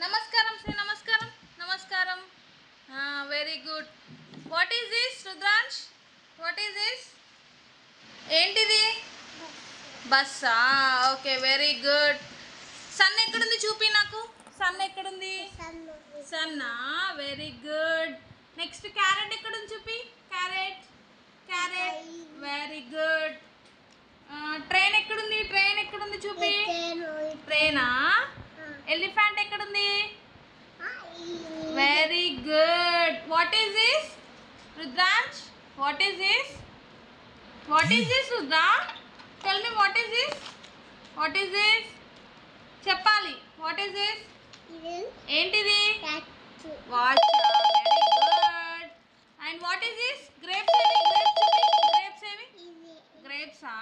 నమస్కారం శ్రీ నమస్కారం నమస్కారం. Very good. What is this Rudransh? What is this? ఏంటిది? బస్సా? Okay, very good. సన్ ఎక్కడుంది చూపి నాకు. సన్ ఎక్కడుంది? సన్నా, వెరీ గుడ్. నెక్స్ట్ క్యారెట్ ఎక్కడుంది చూపి. Carrot carrot, very good. Train ఎక్కడుంది? ట్రైన్ ఎక్కడుంది చూపి. ట్రైనా? ఎలిఫెంట్ ఎక్కడుంది? Very good. What is this Rudransh? What is this? What is this Rudra? Tell me what is this? What is this చెప్పాలి. What is this? ఏంటిది? Watch. Very good. And what is this? Grapes ఏవి? Grapes చూపి. Grapes ఏవి? గ్రేప్సా?